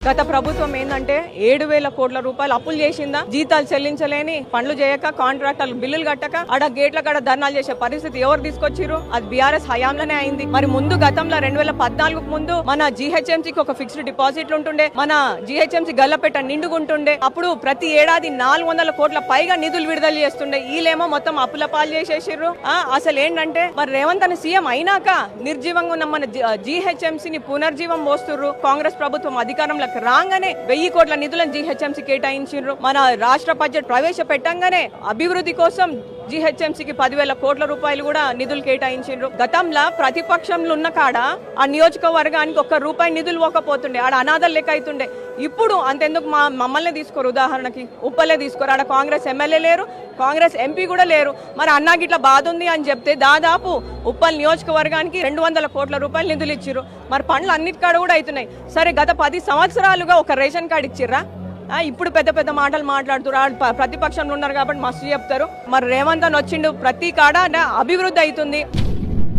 గత ప్రభుత్వం ఏంటంటే 7,000 కోట్ల రూపాయలు అప్పులు చేసిందా, జీతాలు చెల్లించలేని, పనులు చేయక, కాంట్రాక్టర్లు బిల్లులు కట్టక ఆడ గేట్ల కాడ ధర్నాలు చేసే పరిస్థితి ఎవరు తీసుకొచ్చిరు? అది బీఆర్ఎస్ హయాంలోనే అయింది. మరి ముందు గతంలో 2014 ముందు మన జీహెచ్ఎంసీకి ఒక ఫిక్స్డ్ డిపాజిట్లు ఉంటుండే, మన జీహెచ్ఎంసీ గల్లపెట్ట నిండుగుంటుండే. అప్పుడు ప్రతి ఏడాది 400 కోట్ల పైగా నిధులు విడుదల చేస్తుండే. వీళ్ళేమో మొత్తం అప్పుల పాలు చేసేసిర్రు. అసలు ఏంటంటే మరి రేవంత్ అనే సీఎం అయినాక నిర్జీవంగా ఉన్న మన జీహెచ్ఎంసీని పునర్జీవం పోస్తుర్రు. కాంగ్రెస్ ప్రభుత్వం అధికారంలోకి రాగానే 1000 కోట్ల నిధులను జీహెచ్ఎంసీ కేటాయించారు. మన రాష్ట్ర బడ్జెట్ ప్రవేశపెట్టంగానే అభివృద్ధి కోసం జీహెచ్ఎంసీకి 10,000 కోట్ల రూపాయలు కూడా నిధులు కేటాయించారు. గతంలో ప్రతిపక్షంలో ఉన్న కాడ ఆ నియోజకవర్గానికి 1 రూపాయి నిధులు పోకపోతుండే, ఆడ అనాథలు లెక్క అవుతుండే. ఇప్పుడు అంతెందుకు మమ్మల్ని తీసుకోరు, ఉదాహరణకి ఉప్పలే తీసుకోరు. ఆడ కాంగ్రెస్ ఎమ్మెల్యే లేరు, కాంగ్రెస్ ఎంపీ కూడా లేరు. మరి అన్నాకి ఇట్లా బాధ ఉంది అని చెప్తే దాదాపు ఉప్పల్ నియోజకవర్గానికి 200 కోట్ల రూపాయలు నిధులు ఇచ్చిర్రు. మరి పనులు అన్నిటి కాడ కూడా అవుతున్నాయి. సరే, గత 10 సంవత్సరాలుగా ఒక రేషన్ కార్డు ఇచ్చిర్రా? ఇప్పుడు పెద్ద పెద్ద మాటలు మాట్లాడుతున్నారు. ప్రతిపక్షంలో ఉన్నారు కాబట్టి మస్తు చెప్తారు. మరి రేవంత్ అని వచ్చిండు, ప్రతి కాడ అభివృద్ధి అవుతుంది.